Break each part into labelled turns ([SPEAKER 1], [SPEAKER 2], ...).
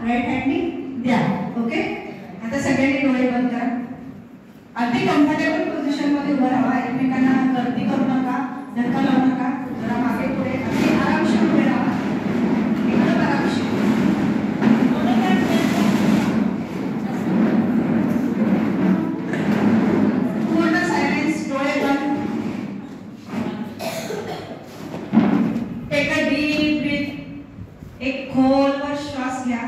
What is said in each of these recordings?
[SPEAKER 1] Right हँडनी द्या. Okay, आता सगळ्यांनी डोळे बंद करा. अगदी कम्फर्टेबल पोझिशन मध्ये उभं राहा. एकमेकांना गर्दी करू नका, धक्का लावू नका. जरा मागे पुढे अगदी आरामशीर उभे राहा. एकदम आरामशीर. पूर्ण सायलेन्स, डोळे बंद. Take a deep breath. एक खोलवर श्वास घ्या.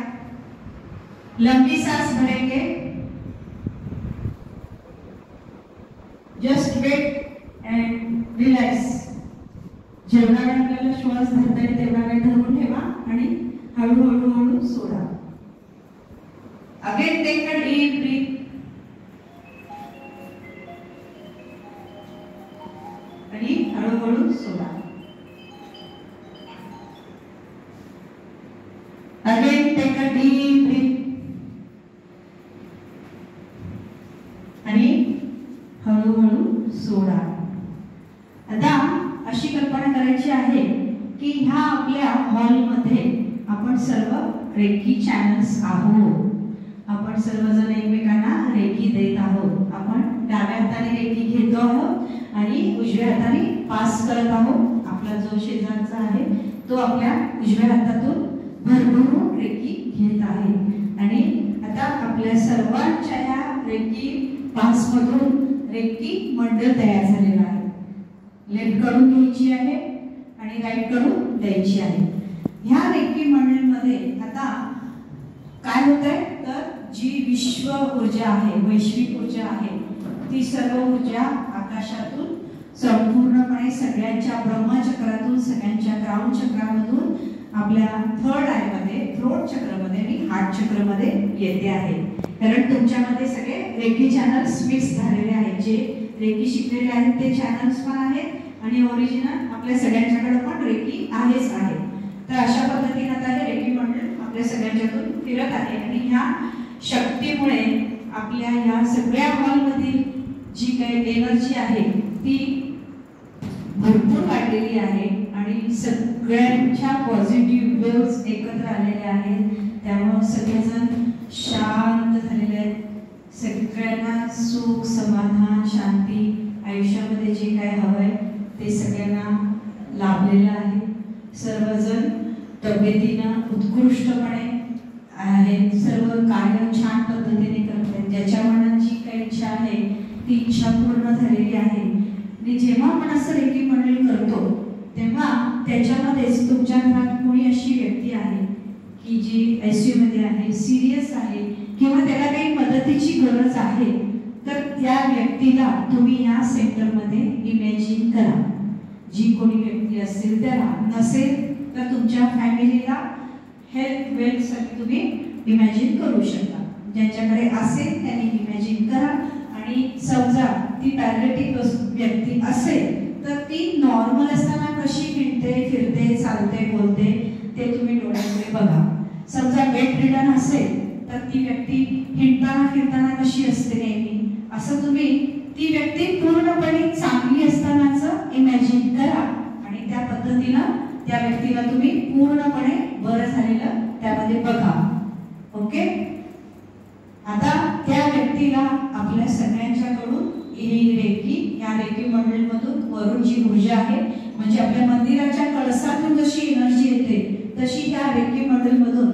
[SPEAKER 1] लंबी सांस भरेंगे. Just wait and relax. जेवढा वेळ आपल्याला श्वास धरता येईल तेवढा वेळ धरून ठेवा आणि हळूहळू हळू सोडा. Again take a deep breath. आणि हळूहळू सोडा. Again take a deep breath. आणि हळूहळू सोडा. आता अशी कल्पना करायची आहे की ह्या आपल्या हॉलमध्ये आपण सर्व रेकी चॅनल्स आहोत. आपण सर्वजण एकमेकांना रेकी देत आहोत. आपण डाव्या हाताने रेकी घेतो आहोत आणि उजव्या हाताने पास करत आहोत. आपला जो शेजारचा आहे तो आपल्या उजव्या हातातून भरभरून रेकी घेत आहे. आणि आता आपल्या सर्वांच्या ह्या रेकी पास मधून रेकी मंडळ तयार झालेला आहे. लेफ्ट कडून घ्यायची आहे आणि राईट कडून द्यायची आहे. ह्या रेकी मंडळमध्ये आता काय होतंय तर जी विश्व ऊर्जा आहे, वैश्विक ऊर्जा आहे, ती सर्व ऊर्जा आकाशातून संपूर्णपणे सगळ्यांच्या ब्रह्मचक्रातून, सगळ्यांच्या क्राउन चक्रामधून आपल्या थर्ड आय मध्ये, थ्रोट चक्रमध्ये आणि हार्ट चक्रमध्ये येते आहे. कारण तुमच्यामध्ये सगळे रेकी चॅनल्स मिक्स झालेले आहेत. जे रेकी शिकलेले आहेत ते चॅनल्स पण आहेत आणि ओरिजिनल आपल्या सगळ्यांच्याकडे पण रेकी आहेच आहे. तर अशा पद्धतीने आता हे रेकी मंडळ आपल्या सगळ्यांच्यातून फिरत आहे आणि ह्या शक्तीमुळे आपल्या ह्या सगळ्या हॉलमधील जी काही एनर्जी आहे ती भरपूर वाढलेली आहे आणि सगळ्यांच्या पॉझिटिव्ह वेव्स एकत्र आलेल्या आहेत. त्यामुळे सगळेजण शांत झालेले आहेत. सगळ्यांना सुख, समाधान, शांती आयुष्यामध्ये जे काय हवंय ते सगळ्यांना लाभलेलं आहे. सर्वजण तब्येतीनं उत्कृष्टपणे आहेत. सर्व कार्य छान पद्धतीने करतात. ज्याच्या मनात जी काही इच्छा आहे ती इच्छा पूर्ण झालेली आहे. आणि जेव्हा आपण असं रेकी मंडळ करतो तेव्हा त्याच्यामध्येच तुमच्या घरात कोणी अशी व्यक्ती आहे की जी ICU मध्ये आहे, सिरियस आहे किंवा त्याला काही मदतीची गरज आहे, तर त्या व्यक्तीला तुम्ही या सेंटरमध्ये इमॅजिन करा. जी कोणी व्यक्ती असेल त्याला, नसेल तर तुमच्या फॅमिलीला हेल्थ वेल्थसाठी तुम्ही इमॅजिन करू शकता. ज्यांच्याकडे असेल त्यांनी इमॅजिन करा. आणि समजा ती पॅरालिटिक व्यक्ती असेल तर ती नॉर्मल असताना कशी हिंडते, फिरते, चालते, बोलते ते तुम्ही डोळ्यापुढे बघा. समजा बेड रिडन असेल तर ती व्यक्ती हिंडताना फिरताना कशी असते नेहमी, असं तुम्ही ती व्यक्ती पूर्णपणे चांगली असतानाचं इमॅजिन करा आणि त्या पद्धतीनं त्या व्यक्तीला तुम्ही पूर्णपणे बरं झालेलं त्यामध्ये बघा. ओके, आता त्या व्यक्तीला आपल्या सगळ्यांच्याकडून ही रेकी, या रेकी मंडळमधून वरून जी ऊर्जा आहे, म्हणजे आपल्या मंदिराच्या कळसातून जशी एनर्जी येते तशी त्या रेकी मंडळमधून,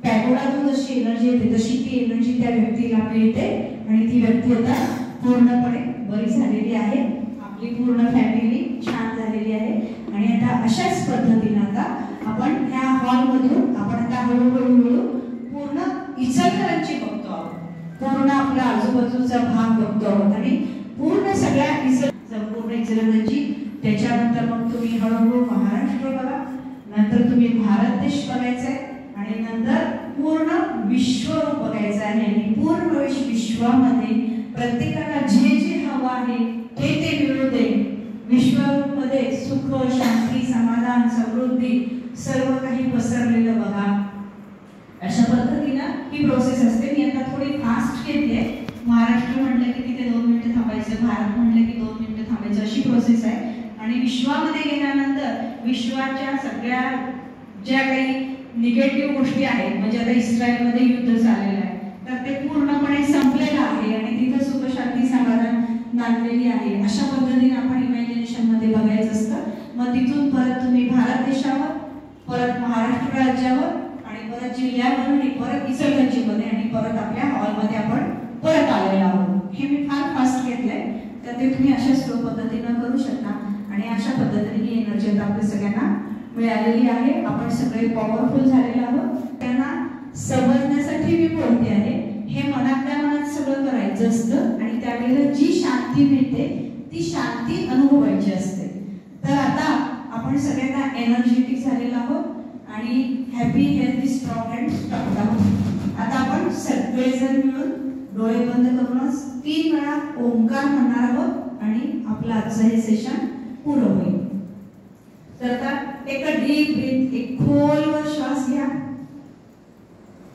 [SPEAKER 1] पॅगोडातून जशी एनर्जी येते तशी ती एनर्जी त्या व्यक्तीला मिळते आणि ती व्यक्ती आता पूर्णपणे बरी झालेली आहे. आपली पूर्ण फॅमिली छान झालेली आहे. आणि आता अशाच पद्धतीने आता आपण ह्या हॉलमधून आपण आता हळूहळू पूर्ण इचलकरंजी बघतो आहोत. पूर्ण आपला आजूबाजूचा भाग बघतो आहोत आणि पूर्ण सगळ्या संपूर्ण इचलकरंजी. त्याच्यानंतर मग तुम्ही हळूहळू महाराष्ट्र बघा, नंतर तुम्ही भारत देश बघायचा आहे आणि नंतर पूर्ण विश्वरूप बघायचं आहे. आणि पूर्ण विश्वामध्ये प्रत्येकाला जे जे हवं आहे ते मिळू दे. विश्वमध्ये सुख, शांती, समाधान, समृद्धी सर्व काही पसरलेलं बघा. अशा पद्धतीनं ही प्रोसेस असते. मी आता थोडी फास्ट घेते. महाराष्ट्र म्हटलं की तिथे 2 मिनिटं थांबायचं, भारत म्हटलं की 2 मिनिटं थांबायचं, अशी प्रोसेस आहे. आणि विश्वामध्ये गेल्यानंतर विश्वाच्या सगळ्या ज्या काही निगेटिव्ह गोष्टी आहेत, म्हणजे आता इस्रायलमध्ये युद्ध चाललेलं आहे, तर ते पूर्णपणे संपलेलं आहे आणि तिथं सुख शांती समाधान नांदलेली आहे. अशा पद्धतीने आपण इमॅजिनेशन मध्ये बघायचं असतं. मग तिथून परत तुम्ही भारत देशावर, परत महाराष्ट्र राज्यावर आणि परत जिल्ह्यावर आणि परत इचलकरंजीमध्ये आणि परत आपल्या हॉलमध्ये आपण परत आलेलो आहोत. हे मी फार फास्ट घेतलंय, तर ते तुम्ही अशा स्लो पद्धतीनं करू शकता आणि अशा पद्धतीने ही एनर्जी आता आपल्या सगळ्यांना मिळालेली आहे. आपण सगळे पॉवरफुल झालेले आहोत. त्यांना समजण्यासाठी मी बोलते आहे, हे मनातल्या मनात सगळं करायचं असतं आणि त्यावेळेला जी शांती मिळते ती शांती अनुभवायची असते. तर आता आपण सगळ्यांना एनर्जेटिक झालेलो आहोत आणि happy healthy strong and strong आहोत. आता आपण सगळेजण मिळून डोळे बंद करूनच 3 वेळा ओंकार म्हणणार आहोत आणि आपलं आजचं हे सेशन पूर्ण होईल. तर आता एक डीप ब्रीथ, एक खोलवर श्वास घ्या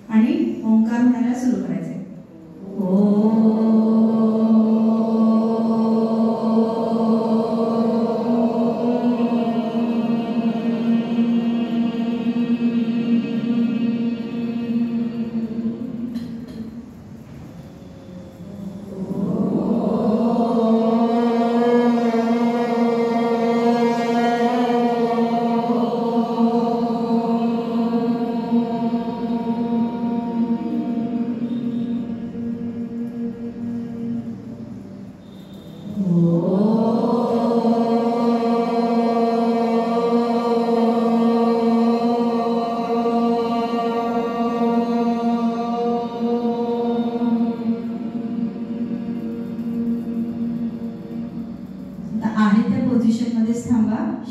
[SPEAKER 1] आणि ओंकार म्हणायला सुरू करायचे.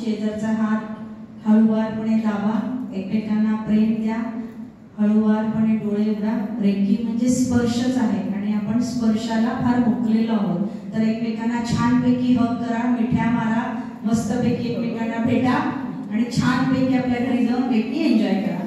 [SPEAKER 1] शेजारचा हात हळूवारपणे दाबा, एकमेकांना प्रेम द्या, हळूवारपणे डोळे उघडा. रेकी म्हणजे स्पर्शच आहे आणि आपण स्पर्शाला फार मुकलेलो आहोत. तर एकमेकांना छानपैकी हग करा, मिठ्या मारा, मस्तपैकी एकमेकांना भेटा आणि छानपैकी आपल्या घरी जाऊन रेकी एन्जॉय करा.